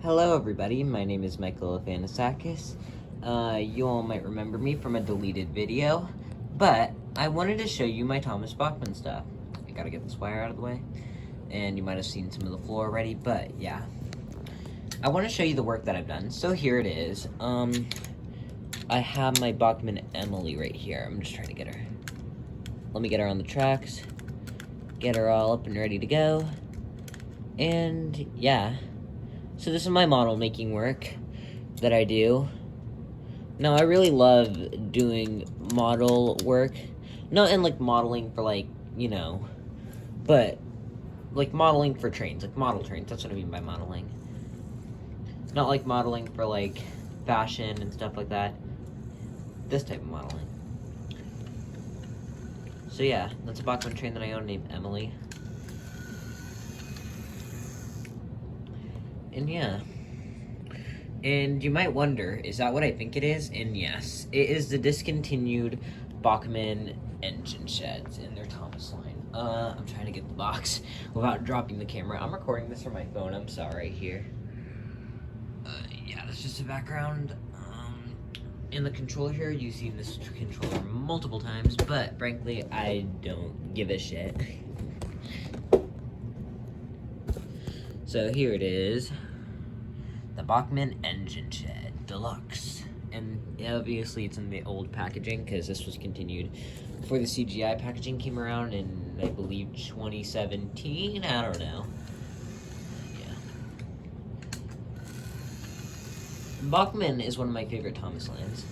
Hello everybody, my name is Michael Athanasakis. You all might remember me from a deleted video, but I wanted to show you my Thomas Bachmann stuff. I gotta get this wire out of the way, and you might have seen some of the floor already, but yeah. I want to show you the work that I've done. So here it is. I have my Bachmann Emily right here. I'm just trying to get her. Let me get her on the tracks, get her all up and ready to go, and yeah. So this is my model making work that I do. Now, I really love doing model work. Not in, like, modeling for, like, you know, but, like, modeling for trains. Like, model trains. That's what I mean by modeling. Not, like, modeling for, like, fashion and stuff like that. This type of modeling. So, yeah. That's a Bachmann train that I own named Emily. And yeah. And you might wonder, is that what I think it is? And yes, it is the discontinued Bachmann engine sheds in their Thomas line. I'm trying to get the box without dropping the camera. I'm recording this from my phone, I'm sorry here. Yeah, that's just a background. In the controller here, you've seen this controller multiple times, but frankly, I don't give a shit. So here it is. The Bachmann Engine Shed Deluxe. And obviously it's in the old packaging because this was continued before the CGI packaging came around in, I believe, 2017? I don't know. Yeah. Bachmann is one of my favorite Thomas lines.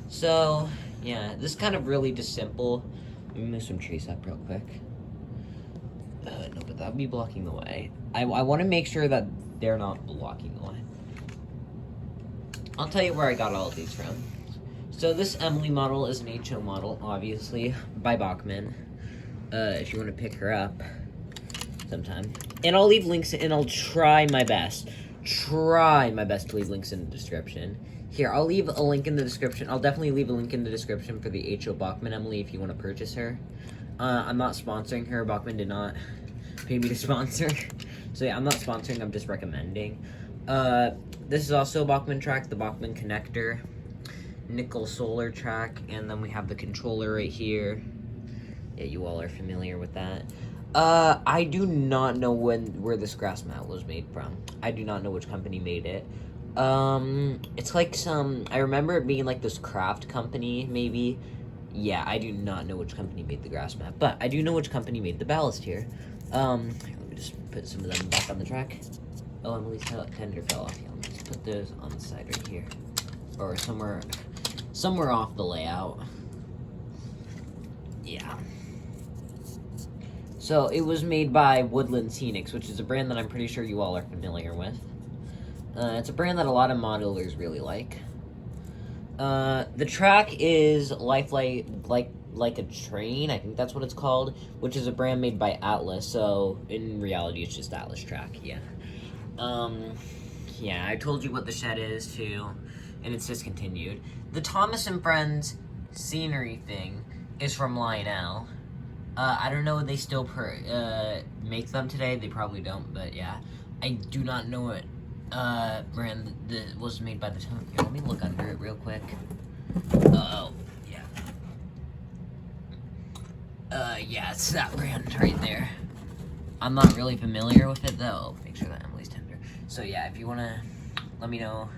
So, yeah, this is kind of really just simple. Let me move some trees up real quick. No, but that would be blocking the way. I want to make sure that they're not blocking the way. I'll tell you where I got all of these from. So this Emily model is an HO model, obviously, by Bachmann. If you want to pick her up sometime. And I'll leave links, and I'll try my best to leave links in the description. Here, I'll leave a link in the description. I'll definitely leave a link in the description for the HO Bachmann Emily if you want to purchase her. I'm not sponsoring her. Bachmann did not pay me to sponsor. So yeah, I'm not sponsoring, I'm just recommending. This is also a Bachmann track, the Bachmann connector, nickel solar track, and then we have the controller right here. Yeah, you all are familiar with that. I do not know where this grass mat was made from. I do not know which company made it. It's like I remember it being like this craft company, maybe. Yeah, I do not know which company made the grass mat, but I do know which company made the ballast here. Let me just put some of them back on the track. Oh, Emily's tender fell off. Yeah, let's put those on the side right here. Or somewhere off the layout. Yeah. So, it was made by Woodland Scenics, which is a brand that I'm pretty sure you all are familiar with. It's a brand that a lot of modelers really like. The track is Lifelike, like a train, I think that's what it's called, which is a brand made by Atlas, so in reality it's just Atlas track, yeah. Yeah, I told you what the shed is too, and it's discontinued. The Thomas and Friends scenery thing is from Lionel. I don't know if they still make them today, they probably don't, but yeah. I do not know what brand that was made by the time. Here, let me look under it real quick. Oh, yeah. Yeah, it's that brand right there. I'm not really familiar with it, though. Make sure that Emily's tender. So, yeah, if you want to let me know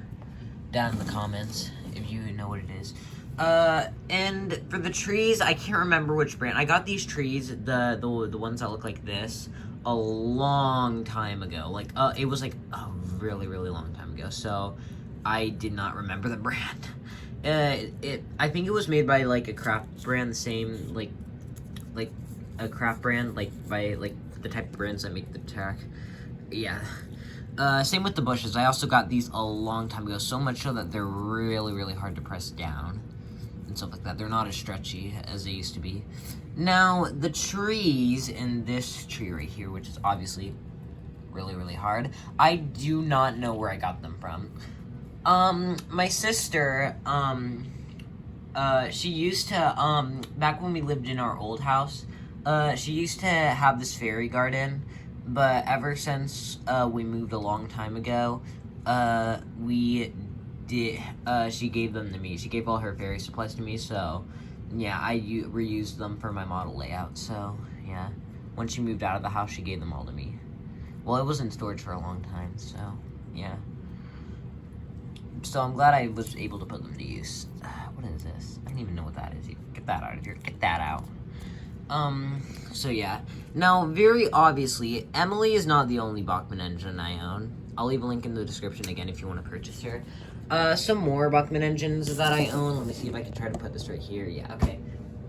down in the comments if you know what it is. And for the trees, I can't remember which brand. I got these trees, the ones that look like this, a long time ago. Like, it was like a really, really long time ago. So, I did not remember the brand. I think it was made by, like, a craft brand, the same, like a craft brand, like, by, like, the type of brands that make the track. Yeah. Same with the bushes. I also got these a long time ago, so much so that they're really, really hard to press down and stuff like that. They're not as stretchy as they used to be. Now, the trees in this tree right here, which is obviously really, really hard, I do not know where I got them from. My sister, she used to, back when we lived in our old house, she used to have this fairy garden, but ever since we moved a long time ago, we did, she gave them to me. She gave all her fairy supplies to me, so, yeah, I reused them for my model layout, so, yeah. When she moved out of the house, she gave them all to me. Well, it was in storage for a long time, so, yeah. So I'm glad I was able to put them to use. What is this? I don't even know what that is. Get that out of here. Get that out. So yeah. Now, very obviously, Emily is not the only Bachmann engine I own. I'll leave a link in the description again if you want to purchase her. Some more Bachmann engines that I own. Let me see if I can try to put this right here. Yeah, okay.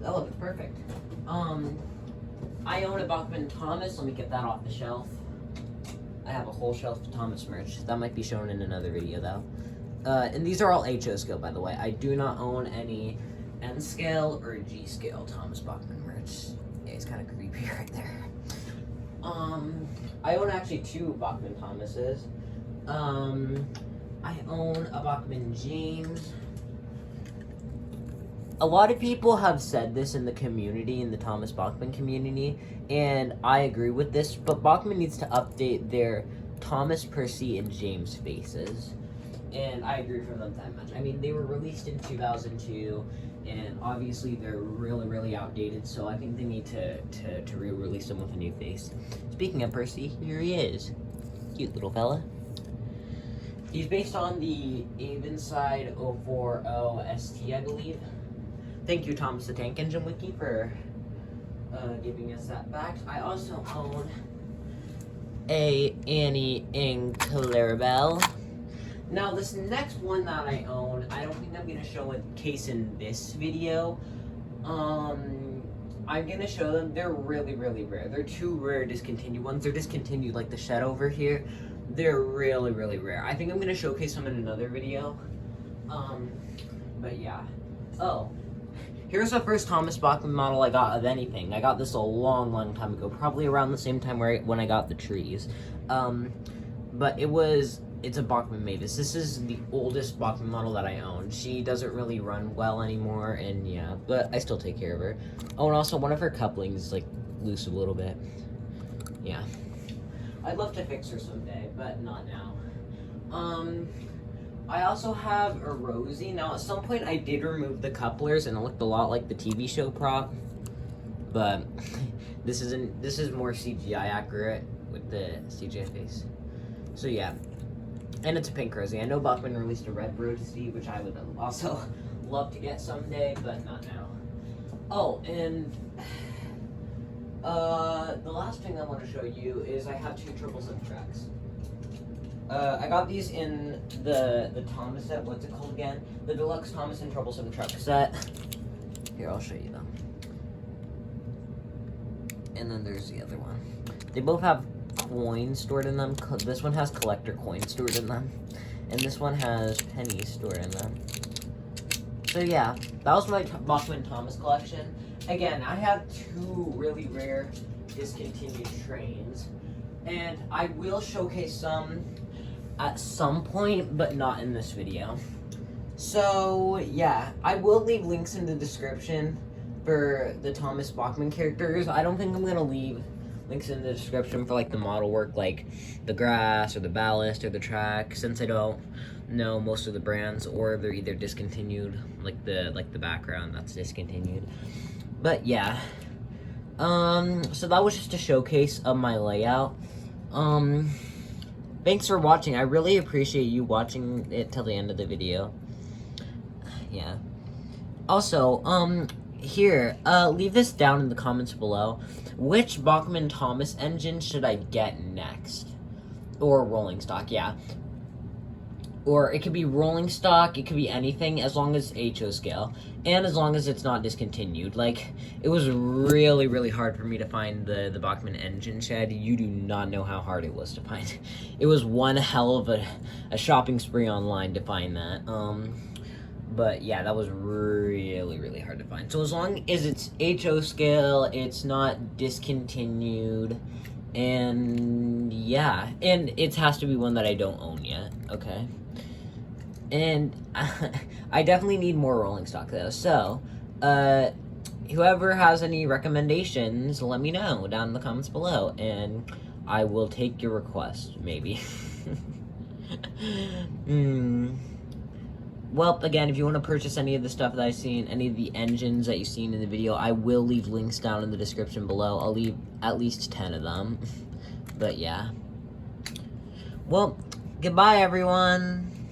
That looks perfect. I own a Bachmann Thomas. Let me get that off the shelf. I have a whole shelf of Thomas merch. That might be shown in another video, though. And these are all HO scale, by the way. I do not own any N scale or G scale Thomas Bachmann merch. Yeah, he's kind of creepy right there. I own actually 2 Bachmann Thomases. I own a Bachmann James. A lot of people have said this in the community, in the Thomas Bachmann community, and I agree with this, but Bachmann needs to update their Thomas, Percy, and James faces. And I agree for them that much. I mean, they were released in 2002, and obviously they're really, really outdated, so I think they need to re-release them with a new face. Speaking of Percy, here he is. Cute little fella. He's based on the Avonside 040 ST, I believe. Thank you, Thomas the Tank Engine Wiki, for giving us that back. I also own a Annie and Clarabelle. Now, this next one that I own, I don't think I'm going to show a case in this video. I'm going to show them. They're really, really rare. They're 2 rare discontinued ones. They're discontinued, like the shed over here. They're really, really rare. I think I'm going to showcase them in another video. But yeah. Oh. Here's the first Thomas Bachmann model I got of anything. I got this a long, long time ago. Probably around the same time when I got the trees. But it's a Bachmann Mavis. This is the oldest Bachmann model that I own. She doesn't really run well anymore, and yeah, but I still take care of her. Oh, and also one of her couplings is like loose a little bit. Yeah. I'd love to fix her someday, but not now. I also have a Rosie. Now, at some point, I did remove the couplers, and it looked a lot like the TV show prop. But this is more CGI accurate with the CGI face. So yeah, and it's a pink Rosie. I know Bachmann released a red Rosie, which I would also love to get someday, but not now. Oh, and the last thing I want to show you is I have 2 777 tracks. I got these in the Thomas set. What's it called again? The Deluxe Thomas and 777 truck set. Here, I'll show you them. And then there's the other one. They both have coins stored in them. This one has collector coins stored in them. And this one has pennies stored in them. So yeah, that was my Bachmann Thomas collection. Again, I have 2 really rare discontinued trains. And I will showcase some at some point, but not in this video. So yeah, I will leave links in the description for the Thomas Bachmann characters. I don't think I'm gonna leave links in the description for like the model work, like the grass or the ballast or the track, since I don't know most of the brands, or they're either discontinued, like the background that's discontinued. But yeah, so that was just a showcase of my layout. Thanks for watching. I really appreciate you watching it till the end of the video. Yeah. Also, here, leave this down in the comments below. Which Bachmann Thomas engine should I get next? Or rolling stock, yeah. Or it could be rolling stock, it could be anything, as long as HO scale. And as long as it's not discontinued. Like, it was really, really hard for me to find the Bachmann engine shed. You do not know how hard it was to find. It was one hell of a shopping spree online to find that. But yeah, that was really, really hard to find. So as long as it's HO scale, it's not discontinued, and yeah, and it has to be one that I don't own yet, okay? And I definitely need more rolling stock though, so, whoever has any recommendations, let me know down in the comments below, and I will take your request, maybe. Well, again, if you want to purchase any of the stuff that I've seen, any of the engines that you've seen in the video, I will leave links down in the description below. I'll leave at least 10 of them. But yeah. Well, goodbye, everyone.